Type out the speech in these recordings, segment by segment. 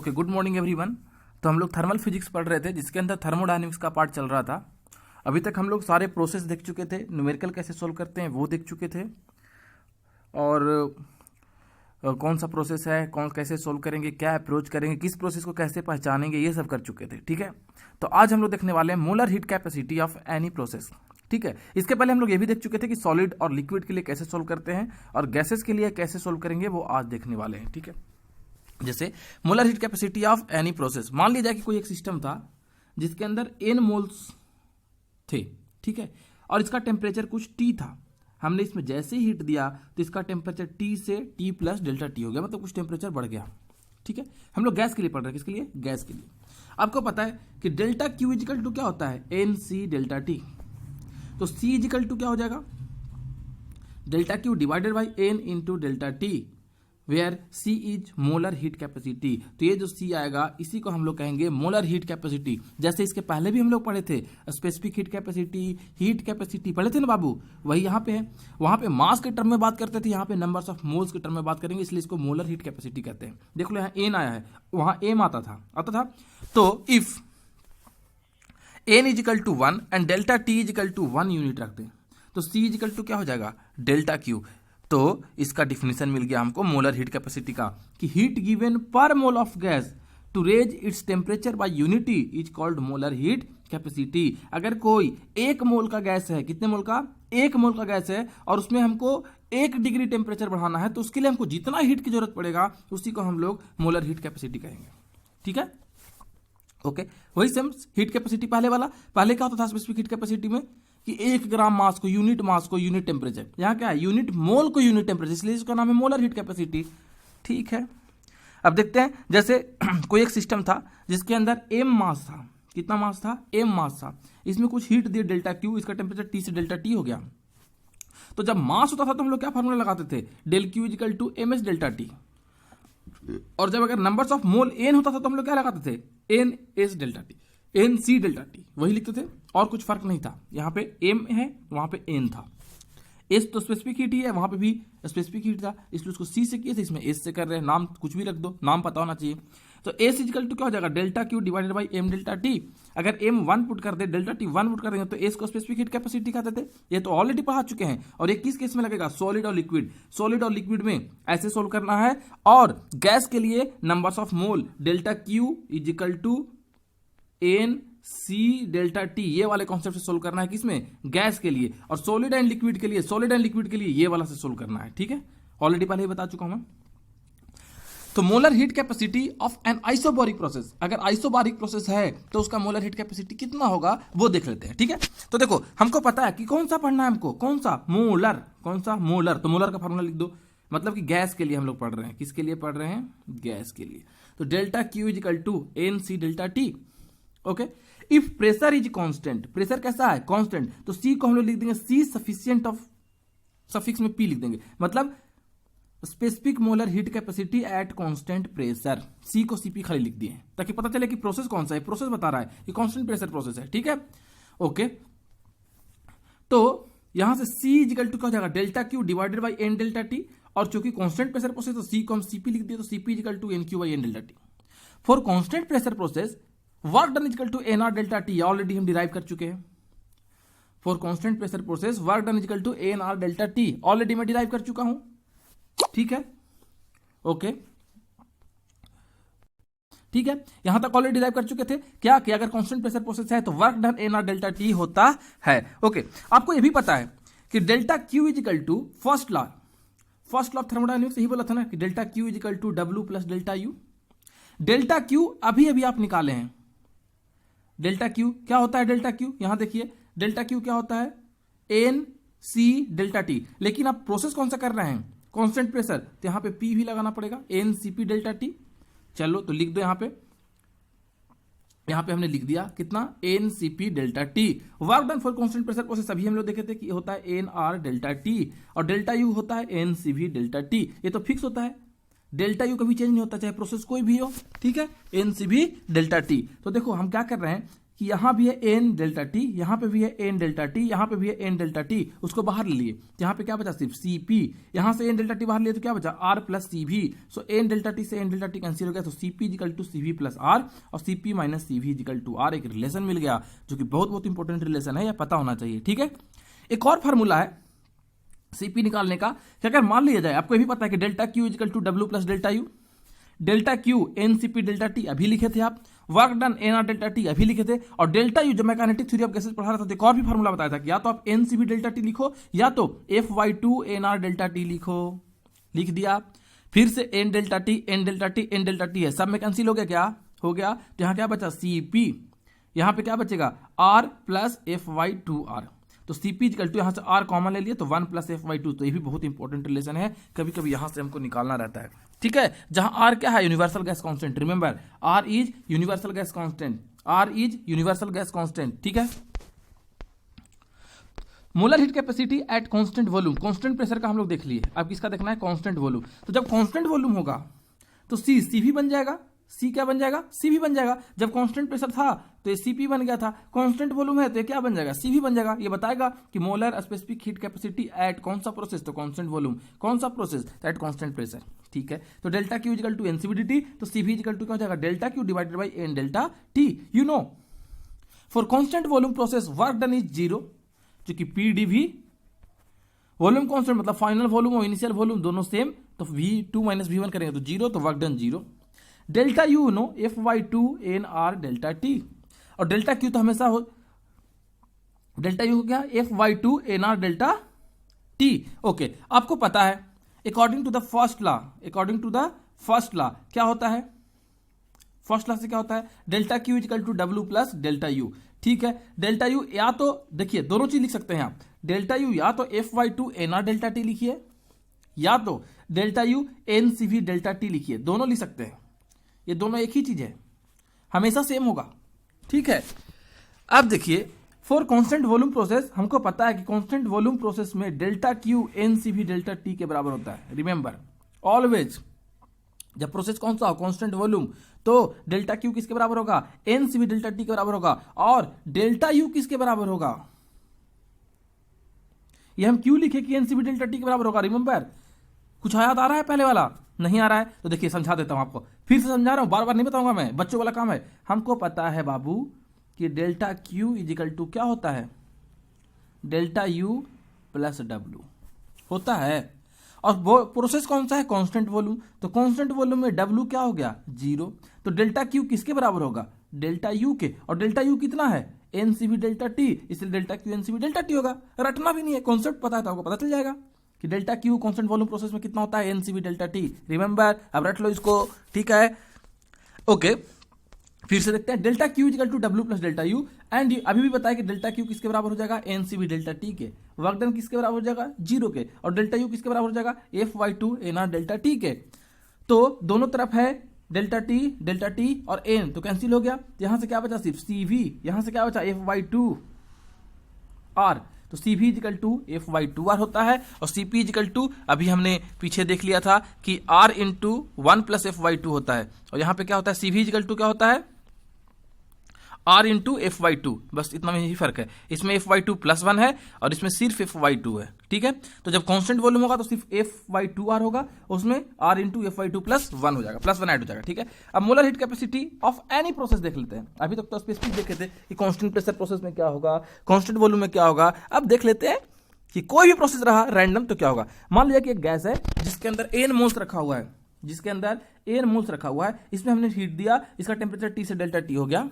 Okay, good morning everyone. तो हम लोग थर्मल फिजिक्स पढ़ रहे थे जिसके अंदर थर्मोडायनेमिक्स का पार्ट चल रहा था। अभी तक हम लोग सारे प्रोसेस देख चुके थे, न्यूमेरिकल कैसे सोल्व करते हैं वो देख चुके थे, और कौन सा प्रोसेस है, कौन कैसे सोल्व करेंगे, क्या अप्रोच करेंगे, किस प्रोसेस को कैसे पहचानेंगे, ये सब कर चुके थे। ठीक है, तो आज हम लोग देखने वाले हैं molar heat capacity of any process. ठीक है, इसके पहले हम लोग ये भी देख चुके थे कि सॉलिड और लिक्विड के लिए कैसे सोल्व करते हैं और गैसेस के लिए कैसे सोल्व करेंगे, वो आज देखने वाले हैं। ठीक है, जैसे molar heat capacity of any process, मान लीजिए कि कोई एक सिस्टम था जिसके अंदर n मोल्स थे। ठीक है, और इसका टेम्परेचर कुछ T था। हमने इसमें जैसे ही हीट दिया तो इसका टेम्परेचर T से T प्लस डेल्टा T हो गया, मतलब कुछ टेम्परेचर बढ़ गया। ठीक है, हम लोग गैस के लिए पढ़ रहे हैं। किसके लिए? गैस के लिए। आपको पता है कि डेल्टा Q इजिकल टू क्या होता है? NC delta T। तो C इजिकल टू क्या हो जाएगा? Delta Q divided by N into delta T, where C is molar heat capacity. तो ये जो C आएगा इसी को हम लोग कहेंगे मोलर हीट कैपेसिटी। जैसे इसके पहले भी हम लोग पढ़े थे स्पेसिफिक हीट कैपेसिटी पढ़े थे ना बाबू, वही यहाँ पे है। वहाँ पे मास के टर्म में बात करते थे, यहाँ पे नंबर्स ऑफ मोल्स के टर्म में बात करेंगे, इसलिए इसको मोलर हीट कैपेसिटी कहते हैं। देख लो यहाँ N आया है, वहाँ M आता था। तो if N equal to 1 and delta T equal to 1 unit रखते हैं तो C इजिकल टू क्या हो जाएगा? Delta Q। तो इसका डिफिनेशन मिल गया हमको मोलर हीट कैपेसिटी का, कि heat given per mole of gas to raise its temperature by unity is called molar heat capacity. अगर कोई 1 मोल का गैस है, कितने मोल का? 1 मोल का गैस है, और उसमें हमको 1 डिग्री टेम्परेचर बढ़ाना है, तो उसके लिए हमको जितना हीट की जरूरत पड़ेगा उसी को हम लोग मोलर हीट कैपेसिटी कहेंगे। ठीक है, ओके, वही सेम हीट कैपेसिटी पहले क्या होता था स्पेसिफिक हीट कैपेसिटी में कि 1 ग्राम मास को यूनिट टेम्परेचर, यहाँ क्या है? यूनिट मोल को यूनिट टेम्परेचर, इसलिए इसका नाम है मोलर हीट कैपेसिटी। ठीक है, अब देखते हैं जैसे कोई एक सिस्टम था जिसके अंदर m मास था। कितना मास था? m मास था। इसमें कुछ हीट दिए डेल्टा Q, इसका टेम्परेचर T से डेल्टा T हो गया। तो जब मास होता था तो हम लोग क्या फॉर्मूला लगाते थे? Del Q equal to mh delta T। और जब अगर नंबर्स ऑफ मोल n होता था तो हम लोग क्या लगाते थे? NS delta T, NC delta T, वही लिखते थे, और कुछ फर्क नहीं था। यहाँ पे M है, वहां पे N था। S तो स्पेसिफिक हीट ही है, वहां पे भी स्पेसिफिक हीट था, इसलिए उसको C से किए थे, इसमें S से कर रहे हैं। नाम कुछ भी रख दो, नाम पता होना चाहिए। तो S इजिकल टू क्या हो जाएगा? Delta Q divided by M delta T। अगर M 1 पुट कर दे, डेल्टा T 1 पुट कर देंगे तो S को स्पेसिफिक हीट कैपेसिटी कहते थे। ये तो ऑलरेडी पढ़ा चुके हैं। और ये किस केस में लगेगा? सॉलिड और लिक्विड में ऐसे सोल्व करना है। और गैस के लिए numbers of mole delta Q equal to NC delta T, ये वाले कॉन्सेप्ट से सोल्व करना है। किसमें? गैस के लिए। और सॉलिड एंड लिक्विड के लिए ये वाला से सोल्व करना है। ठीक है, ऑलरेडी पहले ही बता चुका हूं मैं। तो molar heat capacity of an isobaric process, अगर आइसोबारिक प्रोसेस है तो उसका मोलर हीट कैपेसिटी कितना होगा वो देख लेते हैं। ठीक है, तो देखो हमको पता है कि कौन सा पढ़ना है हमको, कौन सा? मोलर। तो मोलर का फॉर्मूला लिख दो, मतलब कि गैस के लिए हम लोग पढ़ रहे हैं। किसके लिए पढ़ रहे हैं? गैस के लिए। तो delta Q equal to NC delta T। Okay, if pressure is constant, pressure कैसा है? कांस्टेंट, तो C को हम लोग लिख देंगे C सफिशिएंट ऑफ, सफिक्स में P लिख देंगे, मतलब specific molar heat capacity at constant pressure. C को CP खाली लिख दिए ताकि पता चले कि प्रोसेस कौन सा है। प्रोसेस बता रहा है कि कांस्टेंट प्रेशर प्रोसेस है। ठीक है, ओके, तो यहां से C इजिकल टू क्या हो जाएगा? Delta Q divided by N delta T, और चूंकि कांस्टेंट प्रेशर प्रोसेस तो C को हम CP लिख दिए, तो CP equal to NQ by N delta T। For constant pressure process work done equal to NR delta T, already हम derive कर चुके हैं। For constant pressure process work done equal to NR delta T, already मैं derive कर चुका हूं। ठीक है, ओके, ठीक है, यहां तक ऑलरेडी डिराइव कर चुके थे क्या कि अगर कांस्टेंट प्रेशर प्रोसेस है तो work done NR delta T होता है। ओके, आपको यह भी पता है कि delta Q equal to first law of thermodynamics, यही बोला था ना कि delta Q equal to W plus delta U। Delta Q अभी आप निकाले हैं। डेल्टा Q क्या होता है? डेल्टा Q यहां देखिए, डेल्टा Q क्या होता है? NC delta T। लेकिन आप प्रोसेस कौन सा कर रहे हैं? कांस्टेंट प्रेशर, तो यहां पे P भी लगाना पड़ेगा, NCP डेल्टा T। चलो तो लिख दो, यहां पे हमने लिख दिया कितना? NCP delta T। Work done for constant pressure process अभी हम लोग देखे थे कि होता है NR डेल्टा T, और डेल्टा U होता है NCV डेल्टा T। ये तो फिक्स होता है, डेल्टा U कभी चेंज नहीं होता, चाहे प्रोसेस कोई भी हो। ठीक है, NCV डेल्टा T। तो देखो हम क्या कर रहे हैं कि यहाँ भी है एन डेल्टा टी, यहाँ पे भी है एन डेल्टा टी, यहाँ पे भी है एन डेल्टा टी, उसको बाहर ले लिए, यहाँ पे क्या बचा सिर्फ सी पी, यहाँ से एन डेल्टा टी बाहर लिए तो क्या बचा आर प्लस सी भी। सो एन डेल्टा टी से एन डेल्टा टी कैंसिल हो गया, तो C P equal to C V plus R और C P minus C V equal to R. एक रिलेशन मिल गया जो कि बहुत बहुत इंपॉर्टेंट रिलेशन है, या पता होना चाहिए। ठीक है, एक और फार्मूला है सीपी निकालने का कि अगर मान लिया जाए, आपको ये भी पता है कि delta Q equal to W plus delta U, delta Q N C P delta T अभी लिखे थे आप, work done N R delta T अभी लिखे थे, और डेल्टा यू जब मैं काइनेटिक थ्योरी ऑफ गैसेस पढ़ा रहा था तो एक और भी फार्मूला बताया था कि या तो आप N C B delta T लिखो या तो F by two N R delta T लिखो, लिख दिया। फिर से N delta T N delta T N delta T है, सब में कैंसिल हो गया, क्या हो गया, तो यहाँ क्या बचा सी पी, यहाँ पे क्या बचेगा R plus F by two R, तो सीपी इक्वल टू यहाँ से आर कॉमन ले लिए तो 1 प्लस एफ वाई टू, तो ये भी बहुत इंपॉर्टेंट रिलेशन है, कभी कभी यहां से हमको निकालना रहता है। ठीक है, जहां आर क्या है, universal gas constant, remember R is universal gas constant, R is universal gas constant. ठीक है, molar heat capacity at constant volume, constant pressure का हम लोग देख लिए, अब किसका देखना है, कांस्टेंट वॉल्यूम। तो जब कांस्टेंट वॉल्यूम होगा तो सी भी बन जाएगा, सी क्या बन जाएगा, सी भी बन जाएगा। जब कांस्टेंट प्रेशर था तो ये सीपी बन गया था, कांस्टेंट वॉल्यूम है तो ये क्या बन जाएगा, सी भी बन जाएगा। ये बताएगा कि molar specific heat capacity eight कौन सा प्रोसेस, तो कांस्टेंट वॉल्यूम, कौन सा प्रोसेस, एट कांस्टेंट प्रेशर। ठीक है, तो delta Q equal to NCBDT, तो सीवी इक्वल टू क्या हो जाएगा, delta Q divided by N delta T. You know for constant volume process work done is zero, क्योंकि पीडी भी वॉल्यूम कांस्टेंट मतलब फाइनल वॉल्यूम और इनिशियल वॉल्यूम दोनों same, तो V2 माइनस V1 करेंगे तो जीरो, तो work done zero. Delta U no F by two N R delta T, और डेल्टा क्यू तो हमेशा हो, डेल्टा यू हो गया F by two N R delta T. Okay, आपको पता है according to the first law, according to the first law क्या होता है, फर्स्ट लॉ से क्या होता है, delta Q equal to W plus delta U. ठीक है, डेल्टा यू या तो देखिए दोनों चीज लिख सकते हैं आप, डेल्टा यू या तो F by two N R delta T लिखिए, या तो delta U N C V delta T लिखिए, दोनों लिख सकते हैं, ये दोनों एक ही चीज है, हमेशा सेम होगा। ठीक है, अब देखिए फॉर कांस्टेंट वॉल्यूम प्रोसेस हमको पता है कि कांस्टेंट वॉल्यूम प्रोसेस में delta Q N C V delta T के बराबर होता है। रिमेंबर ऑलवेज जब प्रोसेस कौन सा हो, कांस्टेंट वॉल्यूम, तो डेल्टा क्यू किसके बराबर होगा, N C V delta T के बराबर होगा, और डेल्टा यू किसके बराबर होगा, ये हम क्यों लिखे कि N C V delta T के बराबर होगा। रिमेंबर कुछ याद आ रहा है, पहले वाला नहीं आ रहा है तो देखिए समझा देता हूं आपको, फिर से समझा रहा हूं, बार बार नहीं बताऊंगा मैं, बच्चों वाला काम है। हमको पता है बाबू कि डेल्टा क्यू इजिकल टू क्या होता है, डेल्टा यू प्लस डब्ल्यू होता है, और वो प्रोसेस कौन सा है, कांस्टेंट वॉल्यूम, तो कांस्टेंट वॉल्यूम में डब्ल्यू क्या हो गया, जीरो, तो डेल्टा क्यू किसके बराबर होगा, डेल्टा यू के, और डेल्टा यू कितना है, एनसीबी डेल्टा टी, इसलिए delta Q NCB delta T होगा। रटना भी नहीं है, कॉन्सेप्ट पता है तो आपको पता चल जाएगा कि delta Q constant volume process में कितना होता है, एनसीबी डेल्टा टी। रिमेंबर, अब रट लो इसको। ठीक है, ओके, फिर से देखते हैं, delta Q equal to W plus delta U, and अभी भी बताया कि डेल्टा क्यू किसके बराबर हो जाएगा, एनसीबी डेल्टा टी के, वर्क डन किसके बराबर हो जाएगा, जीरो के, और डेल्टा यू किसके बराबर हो जाएगा, F by two N R delta T के। तो दोनों तरफ है डेल्टा टी और एन, तो कैंसिल हो गया, यहां से क्या बचा, सिर्फ सी वी, यहां से क्या बचा, एफ वाई टू आर, तो सी भी equal to F by two R होता है, और सी पी इजिकल टू अभी हमने पीछे देख लिया था कि R into one plus F by two होता है, और यहां पे क्या होता है, सी भी इजिकल टू क्या होता है, R into F by two, बस इतना में ही फर्क है, इसमें F by two plus one है और इसमें सिर्फ एफ वाई टू है। ठीक है, तो जब कांस्टेंट वॉल्यूम होगा तो सिर्फ एफ वाई टू आर होगा, उसमें R into F by two plus one हो जाएगा, प्लस वन ऐड हो जाएगा। ठीक है, अब molar heat capacity of any process देख लेते हैं। अभी तक तो स्पेसिफिक देखे थे कि कांस्टेंट प्रेशर प्रोसेस में क्या होगा, कांस्टेंट वॉल्यूम में क्या होगा, अब देख लेते हैं कि कोई भी प्रोसेस रहा रैंडम तो क्या होगा। मान लिया कि एक गैस है जिसके अंदर एन मोल्स रखा हुआ है, जिसके अंदर एन मोल्स रखा हुआ है, इसमें हमने हीट दिया, इसका टेम्परेचर टी से डेल्टा टी हो गया।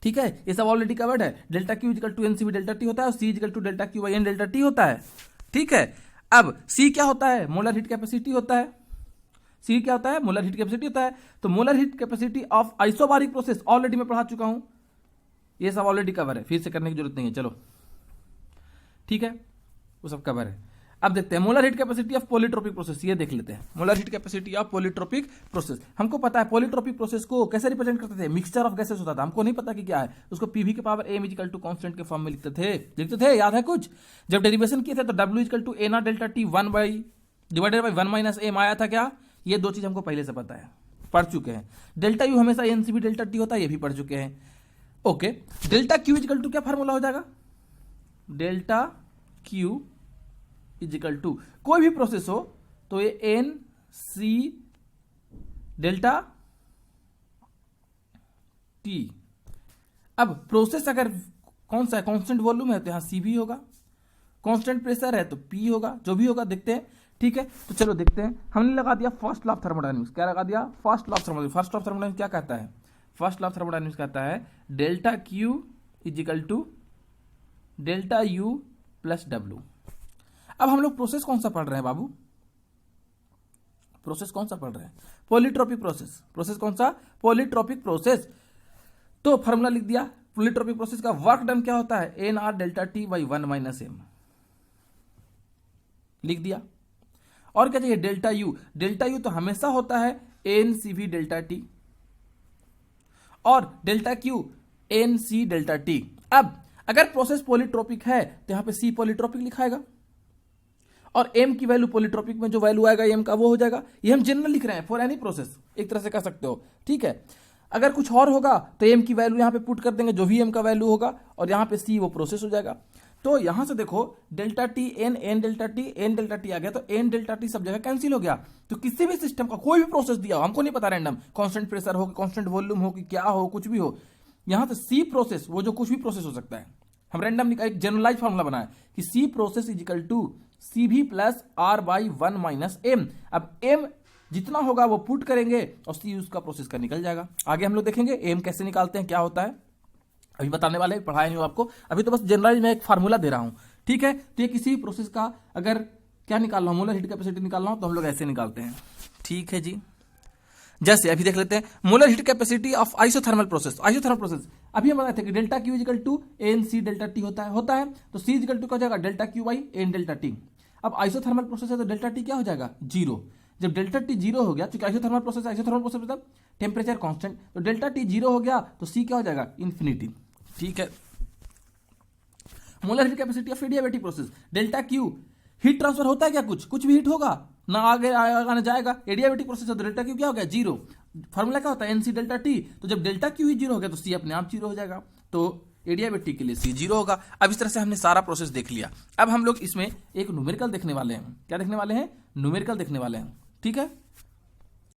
ठीक है, ये सब ऑलरेडी कवर्ड है, delta Q equal to NCB delta T होता है, और C equal to delta Q by N delta T होता है। ठीक है, अब सी क्या होता है, मोलर हीट कैपेसिटी होता है, सी क्या होता है, मोलर हीट कैपेसिटी होता है। तो molar heat capacity of isobaric process already मैं पढ़ा चुका हूं, ये सब ऑलरेडी कवर है, फिर से करने की जरूरत नहीं है। चलो ठीक है, वो सब कवर है। अब देखते हैं molar heat capacity of polytropic process, ये देख लेते हैं molar heat capacity of polytropic process. हमको पता है पॉलीट्रोपिक प्रोसेस को कैसे रिप्रेजेंट करते थे, मिक्सचर ऑफ गैसेस होता था, हमको नहीं पता कि क्या है, उसको पीवी के power M equal to constant के फॉर्म में लिखते थे, याद है कुछ, जब डेरिवेशन किए थे तो W equal to N R delta T one by divided by one minus M आया था क्या, ये दो चीज हमको पहले से पता है, पढ़ चुके हैं। डेल्टा यू हमेशा एनसीबी डेल्टा टी होता है, ये भी पढ़ चुके हैं। Okay, delta Q equal to क्या फार्मूला हो जाएगा, डेल्टा क्यू इजिकल टू कोई भी प्रोसेस हो तो ये एन सी डेल्टा टी। अब प्रोसेस अगर कौन सा है, कांस्टेंट वॉल्यूम है तो यहां सी भी होगा, कांस्टेंट प्रेशर है तो पी होगा, जो भी होगा देखते हैं। ठीक है, तो चलो देखते हैं। हमने लगा दिया फर्स्ट लॉ ऑफ थर्मोडायनेमिक्स। क्या लगा दिया, first law of thermodynamics. First law of thermodynamics क्या कहता है, फर्स्ट लॉ ऑफ थर्मोडायनेमिक्स कहता है delta Q equal to delta U plus W. अब हम लोग प्रोसेस कौन सा पढ़ रहे हैं बाबू, प्रोसेस कौन सा पढ़ रहे हैं, पॉलीट्रोपिक प्रोसेस। प्रोसेस कौन सा, पॉलीट्रोपिक प्रोसेस। तो फॉर्मूला लिख दिया, पॉलीट्रोपिक प्रोसेस का वर्क डन क्या होता है, N R delta T by 1 minus M लिख दिया। और क्या चाहिए, डेल्टा यू। डेल्टा यू तो हमेशा होता है N C V delta T, और delta Q N C delta T. अब अगर प्रोसेस पॉलीट्रोपिक है तो यहां पे सी पॉलीट्रोपिक लिखाएगा, और एम की वैल्यू पॉलीट्रोपिक में जो वैल्यू आएगा एम का वो हो जाएगा। ये हम जनरल लिख रहे हैं फॉर एनी प्रोसेस, एक तरह से कह सकते हो। ठीक है, अगर कुछ और होगा तो एम की वैल्यू यहां पे पुट कर देंगे, जो भी एम का वैल्यू होगा, और यहां पे सी वो प्रोसेस हो जाएगा। तो यहां से देखो delta T N, N delta T, N delta T आ गया, तो एन डेल्टा टी सब जगह कैंसिल हो गया। तो किसी भी सिस्टम का कोई भी प्रोसेस दिया हो, हमको नहीं पता रैंडम, कांस्टेंट प्रेशर हो, कांस्टेंट वॉल्यूम हो, कि क्या हो, कुछ भी हो, यहां से सी प्रोसेस, वो जो कुछ भी प्रोसेस हो सकता है, हम रैंडम एक जनरलाइज फॉर्मूला बनाया कि C process is equal to C भी plus R by 1 minus M. अब एम जितना होगा वो पुट करेंगे और सी उसका प्रोसेस का निकल जाएगा। आगे हम लोग देखेंगे एम कैसे निकालते हैं, क्या होता है, अभी बताने वाले, पढ़ाया नहीं हो आपको, अभी तो बस जनरलाइज मैं एक फार्मूला दे रहा हूं। ठीक है, तो ये किसी प्रोसेस का अगर क्या निकालना हो, मोलर हीट कैपेसिटी निकालना हो, तो हम लोग ऐसे निकालते हैं। ठीक है जी, जैसे अभी देख लेते हैं molar heat capacity of isothermal process. Isothermal process अभी हम बताए थे कि delta Q equal to N C delta T होता है, तो सी इजिकल टू क्या हो जाएगा, delta Q by N delta T. अब आइसोथर्मल प्रोसेस है तो डेल्टा टी क्या हो जाएगा, जीरो। जब डेल्टा टी जीरो हो गया, चूंकि आइसोथर्मल प्रोसेस मतलब टेम्परेचर कांस्टेंट, तो डेल्टा टी जीरो हो गया तो सी क्या हो जाएगा, इन्फिनिटी। ठीक है, molar heat capacity of adiabatic process, delta Q, heat transfer होता है क्या, कुछ भी हीट होगा ना, आगे आएगा ना जाएगा। एडियाबैटिक प्रोसेस है तो डेल्टा क्यू क्या हो गया, जीरो। फॉर्मूला क्या होता है, एनसी डेल्टा टी, तो जब डेल्टा क्यू ही जीरो हो गया तो सी अपने आप जीरो हो जाएगा, तो एडियाबैटिक के लिए सी जीरो होगा। अब इस तरह से हमने सारा प्रोसेस देख लिया। अब हम लोग इसमें एक न्यूमेरिकल देखने वाले हैं। क्या देखने वाले हैं, न्यूमेरिकल देखने वाले हैं। ठीक है,